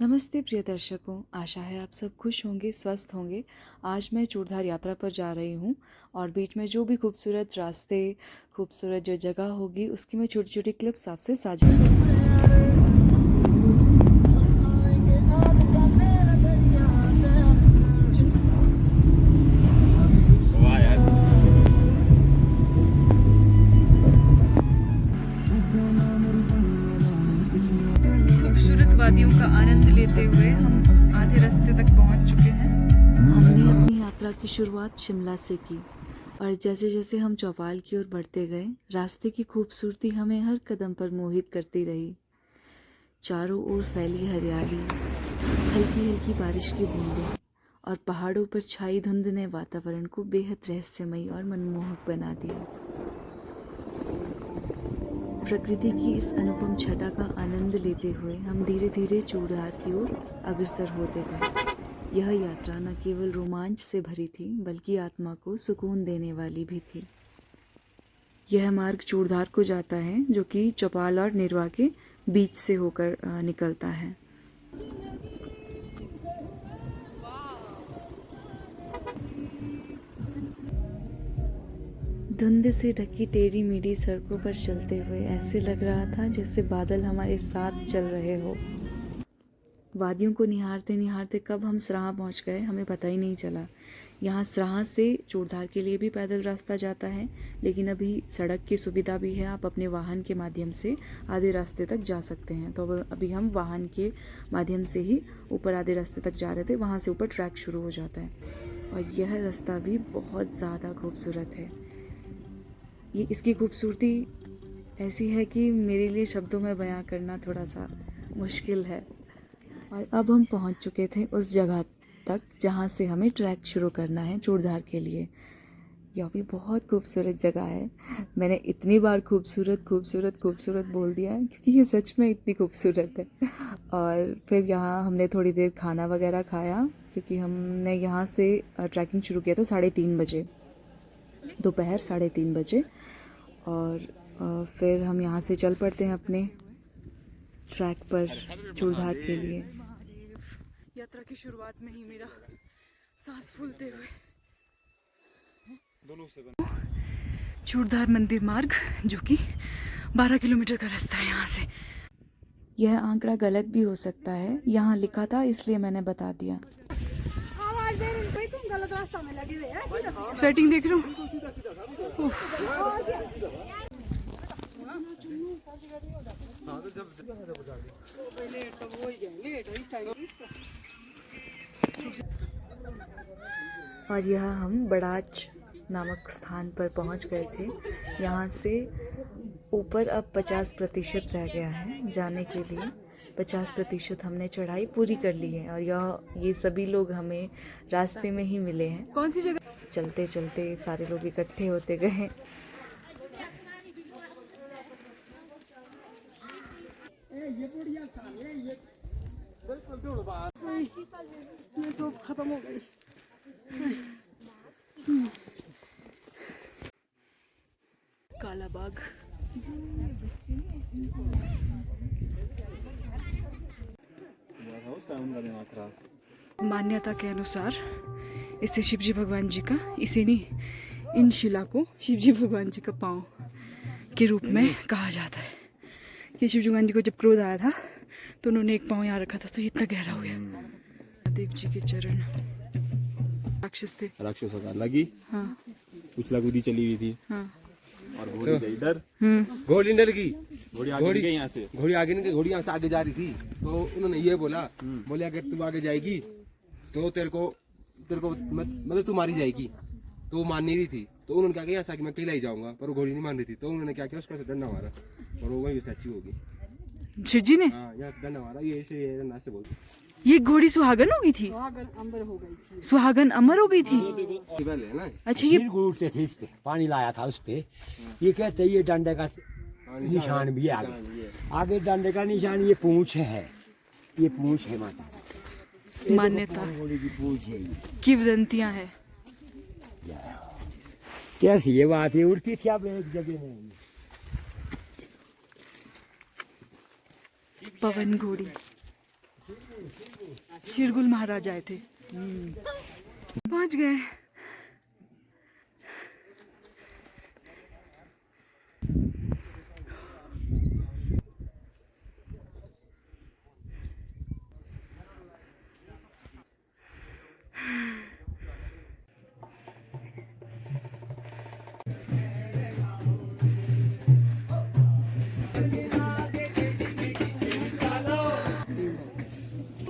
नमस्ते प्रिय दर्शकों, आशा है आप सब खुश होंगे, स्वस्थ होंगे। आज मैं चूड़धार यात्रा पर जा रही हूँ और बीच में जो भी खूबसूरत रास्ते, खूबसूरत जो जगह होगी उसकी मैं छोटी छोटी क्लिप्स आपसे साझा करूँगी। खूबसूरत वादियों का आनंद लेते हुए हम आधे रास्ते तक पहुँच चुके हैं। हमने अपनी यात्रा की शुरुआत शिमला से की और जैसे जैसे हम चौपाल की ओर बढ़ते गए, रास्ते की खूबसूरती हमें हर कदम पर मोहित करती रही। चारों ओर फैली हरियाली, हल्की हल्की बारिश की बूंदें और पहाड़ों पर छाई धुंध ने वातावरण को बेहद रहस्यमयी और मनमोहक बना दिया। प्रकृति की इस अनुपम छटा का आनंद लेते हुए हम धीरे धीरे चूड़धार की ओर अग्रसर होते गए। यह यात्रा न केवल रोमांच से भरी थी, बल्कि आत्मा को सुकून देने वाली भी थी। यह मार्ग चूड़धार को जाता है, जो कि चौपाल और निरवा के बीच से होकर निकलता है। धुंध से ढकी टेढ़ी मेढ़ी सड़कों पर चलते हुए ऐसे लग रहा था जैसे बादल हमारे साथ चल रहे हो। वादियों को निहारते निहारते कब हम सराहां पहुंच गए हमें पता ही नहीं चला। यहाँ सराहां से चूड़धार के लिए भी पैदल रास्ता जाता है, लेकिन अभी सड़क की सुविधा भी है, आप अपने वाहन के माध्यम से आधे रास्ते तक जा सकते हैं। तो अभी हम वाहन के माध्यम से ही ऊपर आधे रास्ते तक जा रहे थे, वहाँ से ऊपर ट्रैक शुरू हो जाता है और यह रास्ता भी बहुत ज़्यादा खूबसूरत है। ये इसकी खूबसूरती ऐसी है कि मेरे लिए शब्दों में बयां करना थोड़ा सा मुश्किल है। और अब हम पहुंच चुके थे उस जगह तक जहां से हमें ट्रैक शुरू करना है चूड़धार के लिए। यह भी बहुत खूबसूरत जगह है। मैंने इतनी बार खूबसूरत खूबसूरत खूबसूरत बोल दिया है क्योंकि ये सच में इतनी खूबसूरत है। और फिर यहाँ हमने थोड़ी देर खाना वगैरह खाया, क्योंकि हमने यहाँ से ट्रैकिंग शुरू किया था 3:30 बजे, दोपहर 3:30 बजे। और फिर हम यहाँ से चल पड़ते हैं अपने ट्रैक पर चूड़धार के लिए। यात्रा की शुरुआत में ही मेरा सांस फूलते हुए चूड़धार मंदिर मार्ग, जो कि 12 किलोमीटर का रास्ता है यहाँ से। यह आंकड़ा गलत भी हो सकता है, यहाँ लिखा था इसलिए मैंने बता दिया। गलत रास्ता में लगे हुए हैं। स्वेटिंग देख रहा हूँ। और यह हम बड़ाच नामक स्थान पर पहुंच गए थे। यहाँ से ऊपर अब 50% रह गया है जाने के लिए। 50% हमने चढ़ाई पूरी कर ली है और ये सभी लोग हमें रास्ते में ही मिले हैं। कौन सी जगह? चलते चलते सारे लोग इकट्ठे होते गए। तो खत्म हो गई। काला बाग। मान्यता के अनुसार इसे शिवजी भगवान जी का, इसे नहीं, इन शिला को शिवजी भगवान जी का पाँव के रूप में कहा जाता है कि शिवजी भगवान जी को जब क्रोध आया था तो उन्होंने एक पाँव यहाँ रखा था, तो इतना गहरा हो गया। देव जी के चरण राक्षस थे, राक्षसों का लगी। हाँ, कुछ लगुदी चली हुई थी। हाँ। और घोड़ी गई इधर। घोड़ी डर गई। घोड़ी आगे गई यहाँ से। घोड़ी आगे नहीं गई, घोड़ी यहाँ से आगे जा रही थी। तो उन्होंने ये बोला, बोले अगर तू आगे जाएगी तो तेरे को मतलब तू मारी जाएगी। तो वो मान नहीं रही थी, तो उन्होंने क्या किया कि मैं अकेला ही जाऊंगा, पर वो घोड़ी नहीं मान रही थी। तो उन्होंने क्या किया, उसका डंडा मारा और वो वहीं से अच्छी होगी। शिव जी ने? हाँ, यहाँ डंडा मारा, ये से बोल। ये घोड़ी सुहागन हो गई थी? सुहागन अमर हो गई थी। सुहागन अमर हो गई थी। अच्छा, ये उठते थे, इस पे पानी लाया था, उस पे ये कहते ये डंडे का निशान भी है। आगे डंडे का निशान ये पूंछ है, ये पूंछ है माता। मान्यता की पूंछ है, किंवदंतियां है। कैसी ये बात है, उड़ती थी अब एक जगह में। पवन घोड़ी। शिरगुल महाराज आए थे। पहुंच गए।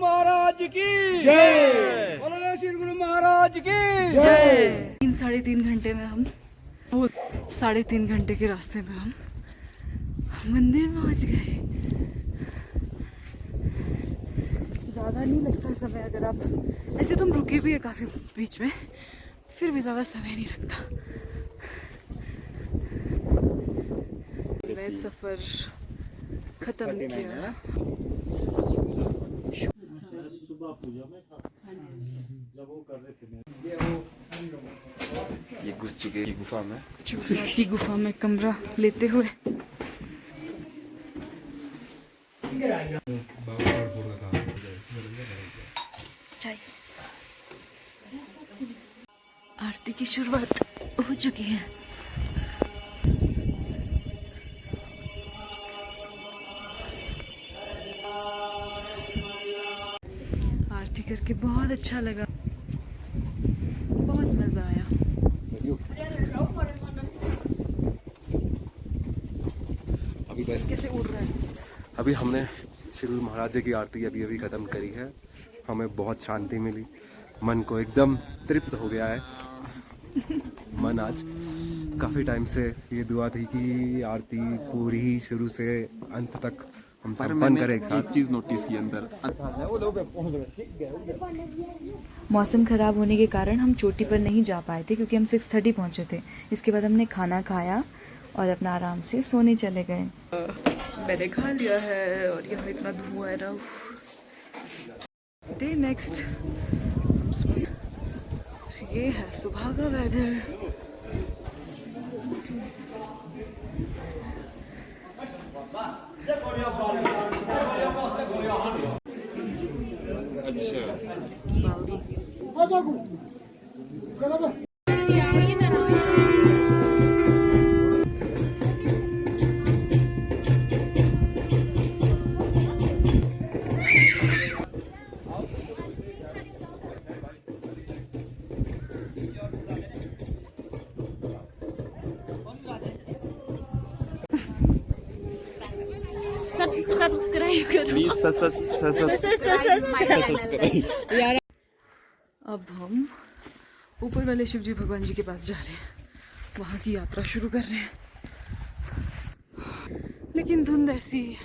महाराज की जय। बोलो श्री गुरु महाराज की जय। 3-3.5 घंटे में हम, वो 3.5 घंटे के रास्ते में हम मंदिर पहुंच गए। ज़्यादा नहीं लगता समय, अगर आप ऐसे तो हम रुके भी है काफ़ी बीच में, फिर भी ज़्यादा समय नहीं लगता। मैं सफ़र ख़त्म किया। ये घुस चुके हैं गुफा में। चोपड़ा की गुफा में कमरा लेते हुए चाय। आरती की शुरुआत हो चुकी है। आरती करके बहुत अच्छा लगा, बहुत मजा आया। अभी बस कैसे उड़ रहा है। अभी हमने श्री गुरु महाराज जी की आरती अभी अभी ख़त्म करी है। हमें बहुत शांति मिली, मन को एकदम तृप्त हो गया है। मन आज काफ़ी टाइम से ये दुआ थी कि आरती पूरी शुरू से अंत तक हम संपन्न करें एक साथ। एक चीज नोटिस की अंदर, मौसम ख़राब होने के कारण हम चोटी पर नहीं जा पाए थे, क्योंकि हम 6:30 पहुँचे थे। इसके बाद हमने खाना खाया और अपना आराम से सोने चले गए। मैंने खा लिया है और यहाँ इतना धुआं है ना। डे नेक्स्ट ये है सुबह का वेदर। सब्सक्राइब करो प्लीज यार। अब हम ऊपर वाले शिव जी भगवान जी के पास जा रहे हैं, वहाँ की यात्रा शुरू कर रहे हैं। लेकिन धुंध ऐसी है।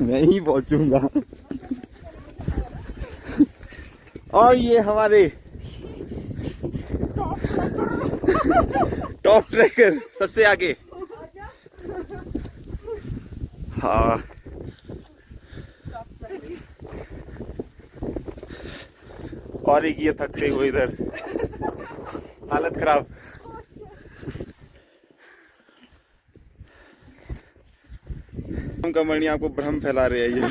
मैं ही पहुंचूंगा। और ये हमारे टॉप ट्रैकर सबसे आगे। हाँ, और एक ये थकते हुए इधर, हालत खराब। कमरनी आपको भ्रम फैला रहे हैं ये।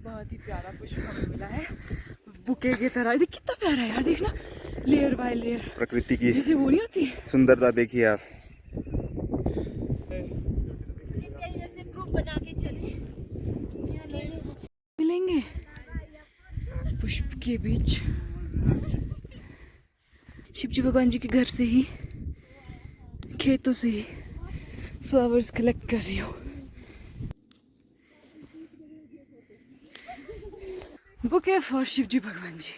बहुत ही प्यारा पुष्प हमें मिला है, बुके की तरह। देख कितना प्यारा है यार, देखना, लेयर बाय लेयर प्रकृति की जैसे वो नहीं होती सुंदरता देखिए आप। मिलेंगे पुष्प के बीच। शिवजी भगवान जी के घर से ही, खेतों से ही फ्लावर्स कलेक्ट कर रही हूँ। बुके फॉर शिवजी भगवान जी।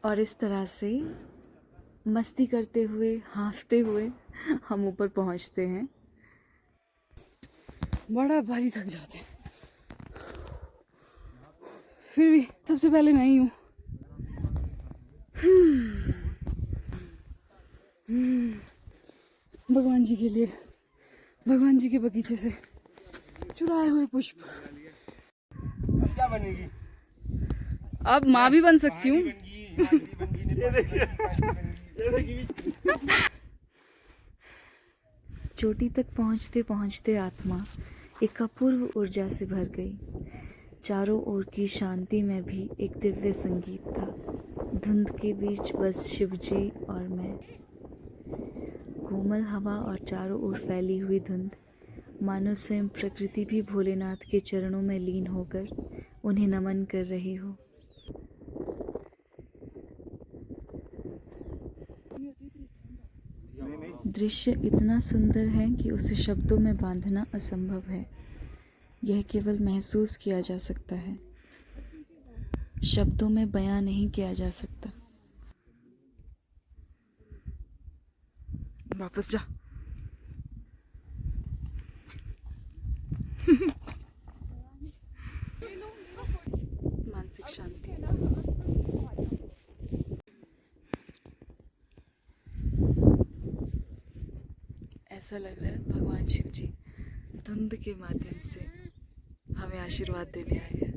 और इस तरह से मस्ती करते हुए, हाँफते हुए हम ऊपर पहुंचते हैं। बड़ा भारी थक जाते हैं। फिर भी सबसे पहले मैं ही हूँ। भगवान जी के लिए, भगवान जी के बगीचे से चुराए हुए पुष्प। अब क्या बनेगी? अब माँ भी बन सकती हूँ। चोटी तक पहुँचते पहुँचते आत्मा एक अपूर्व ऊर्जा से भर गई। चारों ओर की शांति में भी एक दिव्य संगीत था। धुंध के बीच बस शिवजी और मैं। कोमल हवा और चारों ओर फैली हुई धुंध, मानो स्वयं प्रकृति भी भोलेनाथ के चरणों में लीन होकर उन्हें नमन कर रही हो। दृश्य इतना सुंदर है कि उसे शब्दों में बांधना असंभव है। यह केवल महसूस किया जा सकता है, शब्दों में बयां नहीं किया जा सकता। वापस जा। मानसिक शांति। ऐसा लग रहा है भगवान शिव जी धुंध के माध्यम से हमें आशीर्वाद देने आए हैं।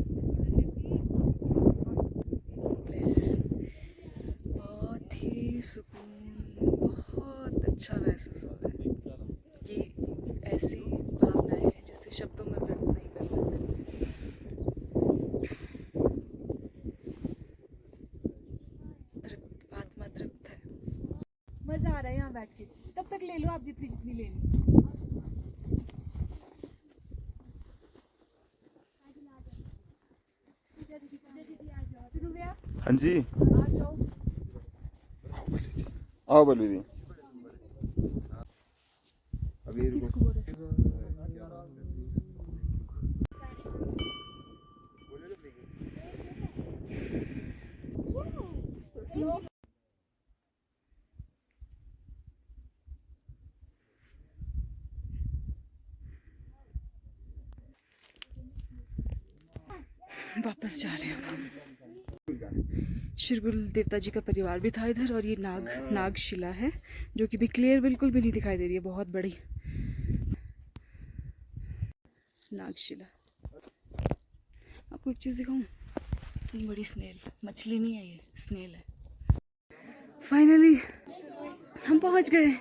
बहुत ही सुकून, बहुत अच्छा महसूस हो रहा है। ये ऐसी भावनाएं हैं जिसे शब्दों में व्यक्त नहीं कर सकते। तृप्त, आत्मा तृप्त है। मजा आ रहा है यहाँ बैठ के। तब तक ले लो आप जितनी जितनी लेनी। हाँ जी, आओ बलू दी। अभी किसको बोल रहे? वापस जा रहे हैं। श्री गुरु देवता जी का परिवार भी था इधर, और ये नागशिला है जो कि भी क्लियर बिल्कुल भी नहीं दिखाई दे रही है। बहुत बड़ी नागशिला। आपको एक चीज दिखाऊं, इतनी बड़ी स्नेल, मछली नहीं है ये, स्नेल है। फाइनली हम पहुंच गए।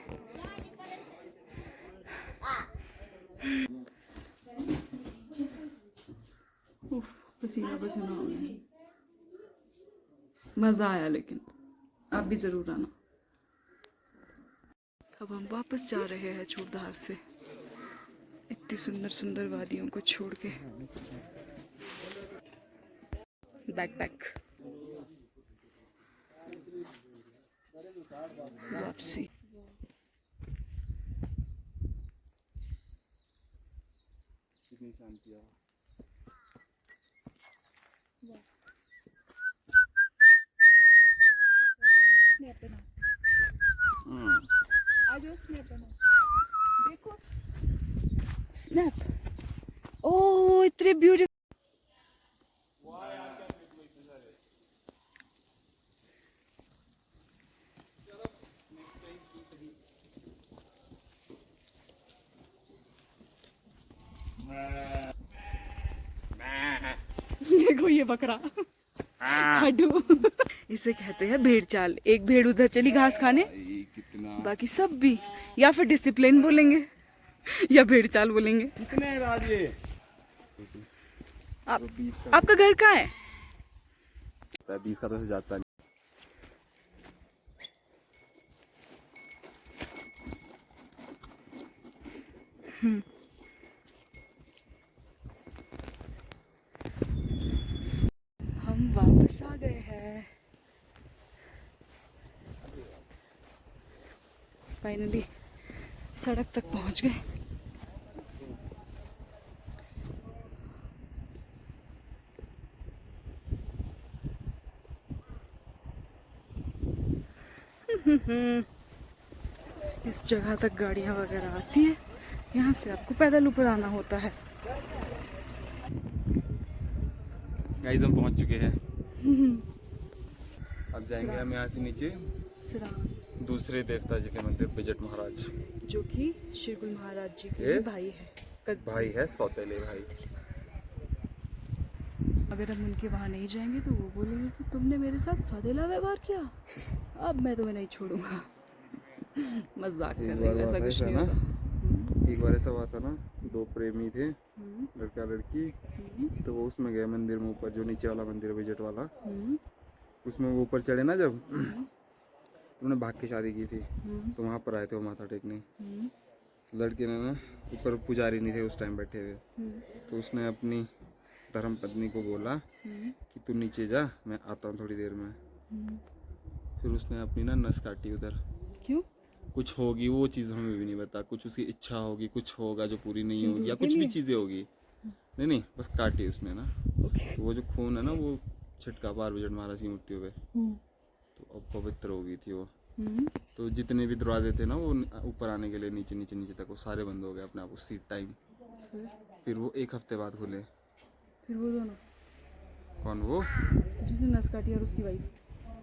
पसीना पसीना हो गया। मज़ा आया, लेकिन आप भी ज़रूर आना। अब हम वापस जा रहे हैं चूड़धार से, इतनी सुंदर सुंदर वादियों को छोड़ के। बैकपैक वापसी। कितनी शांति है। देखो स्नैप। ओह इतने ब्यूटीफुल। देखो ये बकरा खाडू। इसे कहते हैं भेड़ चाल। एक भेड़ उधर चली घास खाने, बाकी सब भी या फिर डिसिप्लिन बोलेंगे या भेड़ चाल बोलेंगे। कितने राजे? आपका घर कहाँ है? 20 का तो से जाता नहीं। हम वापस आ गए हैं फाइनली। सड़क तक पहुंच गए। इस जगह तक गाड़ियां वगैरह आती है, यहाँ से आपको पैदल ऊपर आना होता है। गाइस हम पहुंच चुके हैं। अब जाएंगे हम यहाँ से नीचे सिरा, दूसरे देवता जी के मंदिर बिजट महाराज, जो कि शिरकुल महाराज जी ये? के भाई है, भाई है, सौतेले भाई। अगर हम उनके वहाँ नहीं जाएंगे तो वो बोलेंगे कि तुमने मेरे साथ सौतेला व्यवहार किया, अब मैं तुम्हें नहीं छोड़ूंगा। मजाक कर रही हूँ, ऐसा कुछ नहीं होगा। एक बार ऐसा हुआ था ना, दो प्रेमी थे, लड़का लड़की, तो वो उसमें गए मंदिर में ऊपर, जो नीचे वाला मंदिर है विजट वाला, उसमें वो ऊपर चढ़े ना, जब उन्होंने भाग के शादी की थी, तो वहाँ पर आए थे वो माथा टेकने। लड़के ने ना, ऊपर पुजारी नहीं थे उस टाइम बैठे हुए, तो उसने अपनी धर्म पत्नी को बोला कि तू नीचे जा, मैं आता हूँ थोड़ी देर में। फिर उसने अपनी ना नस काटी उधर। क्यों? कुछ होगी वो चीज़ हमें भी नहीं पता, कुछ उसकी इच्छा होगी, कुछ होगा जो पूरी नहीं होगी, या कुछ भी चीज़ें होगी। नहीं बस काटी उसने ना, तो वो जो खून है ना, वो छिटका बार विजट महाराज की मूर्ति पे, तो अब पवित्र हो गई थी वो। तो जितने भी दरवाजे थे ना वो ऊपर आने के लिए, नीचे नीचे नीचे तक, वो सारे बंद हो गए अपने आप उसी टाइम। फिर वो 1 हफ्ते बाद खुले। फिर वो दोनों, कौन? वो जिसने नस काटी और उसकी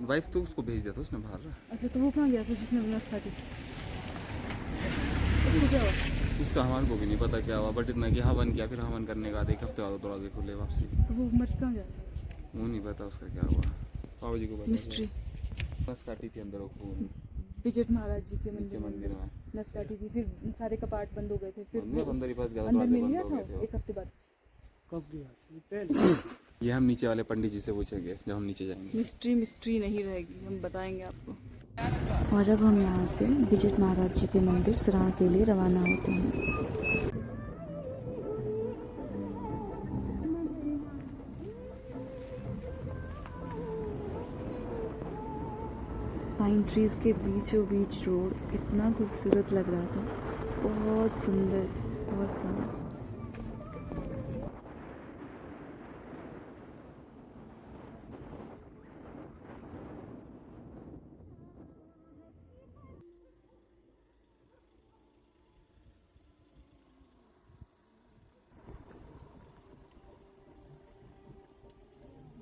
वाइफ तो उसको भेज दिया था उसने बाहर। अच्छा, तो वो कहाँ गया था जिसने नस काटी? उसको क्या हुआ? उसका हमारे को भी नहीं पता क्या हुआ, बट इतना कि हवन किया, फिर हवन करने के बाद 1 हफ्ते बाद दरवाजे खुले वापसी। तो वो मर्ज कहाँ गया? वो नहीं पता उसका क्या हुआ, बाबू जी को पता। मिस्ट्री। नस काटी थी अंदर वो खून, विजट महाराज जी के नीचे मंदिर में नस काटी थी, फिर सारे कपाट बंद हो गए थे, फिर मंदिर अंदर ही फंस गया था, अंदर दरवाजे मिल बंद गया हो था गए थे। 1 हफ्ते बाद। ये हम नीचे वाले पंडित जी से पूछेंगे जब हम नीचे जाएंगे। मिस्ट्री नहीं रहेगी, हम बताएंगे आपको। और अब हम यहाँ से विजट महाराज जी के मंदिर सिरा के लिए रवाना होते हैं। पाइन ट्रीज के बीचों बीच रोड इतना खूबसूरत लग रहा था, बहुत सुंदर, बहुत सुंदर।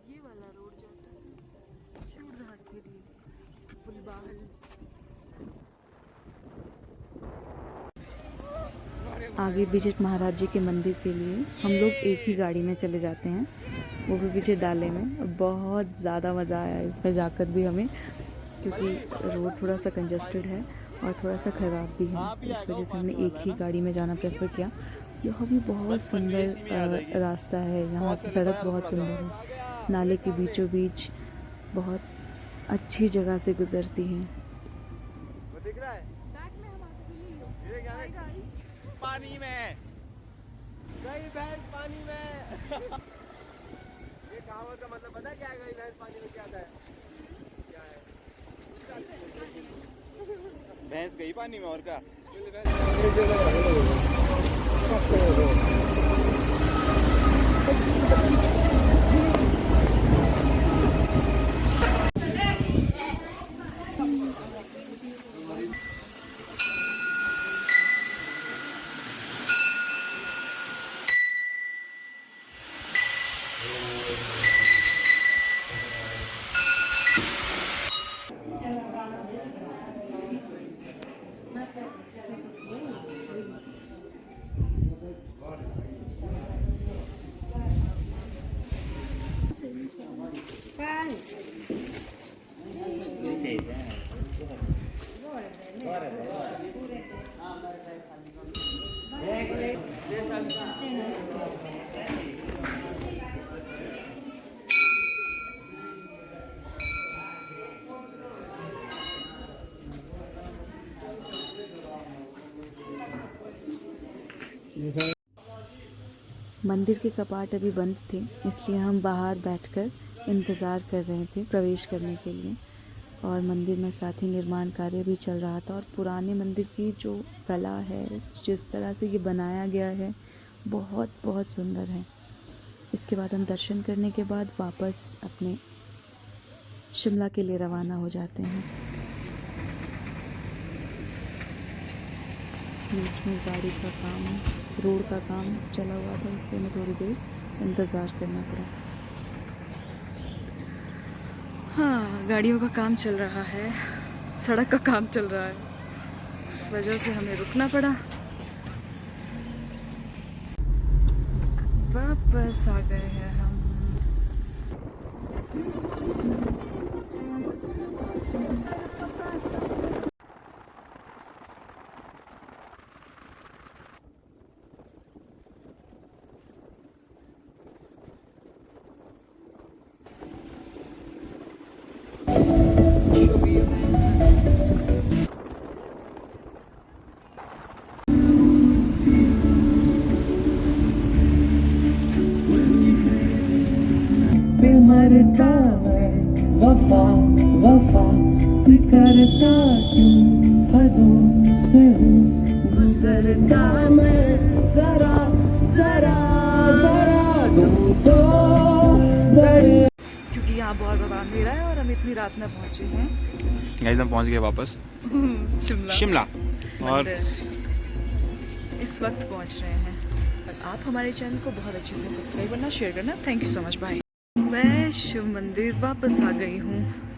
ये वाला रोड जाता है शूरघाट के लिए, फुलबाहल। आगे विजट महाराज जी के मंदिर के लिए हम लोग एक ही गाड़ी में चले जाते हैं, वो भी पीछे डाले में। बहुत ज़्यादा मज़ा आया इसमें जाकर भी हमें, क्योंकि रोड थोड़ा सा कंजस्टेड है और थोड़ा सा ख़राब भी है, तो इस वजह से हमने एक ही गाड़ी में जाना प्रेफर किया। यह भी बहुत सुंदर रास्ता है, यहाँ से सड़क बहुत सुंदर है, नाले के बीचों बीच बहुत अच्छी जगह से गुजरती है। पानी में गई भैंस, पानी में। ये कहावत का मतलब पता है क्या है? गई भैंस पानी में क्या है? भैंस गई पानी में और क्या? मंदिर के कपाट अभी बंद थे, इसलिए हम बाहर बैठकर इंतज़ार कर रहे थे प्रवेश करने के लिए। और मंदिर में साथ ही निर्माण कार्य भी चल रहा था, और पुराने मंदिर की जो कला है, जिस तरह से ये बनाया गया है, बहुत बहुत सुंदर है। इसके बाद हम दर्शन करने के बाद वापस अपने शिमला के लिए रवाना हो जाते हैं। बीच में गाड़ी का काम, रोड का काम चला हुआ था, इसलिए हमें थोड़ी देर इंतज़ार करना पड़ा। हाँ, गाड़ियों का काम चल रहा है, सड़क का काम चल रहा है, इस वजह से हमें रुकना पड़ा। वापस आ गए हैं हम। मरता मैं वफा वफा से करता क्यों हदों से हूँ गुजरता मैं जरा जरा जरा तुमको क्योंकि यहाँ बहुत ज़्यादा अंधेरा है और हम इतनी रात में पहुँचे हैं गाइस हम पहुंच गए वापस शिमला और इस वक्त पहुँच रहे हैं। और आप हमारे चैनल को बहुत अच्छे से सब्सक्राइब करना, शेयर करना। Thank you so much, bye. मैं शिव मंदिर वापस आ गई हूँ।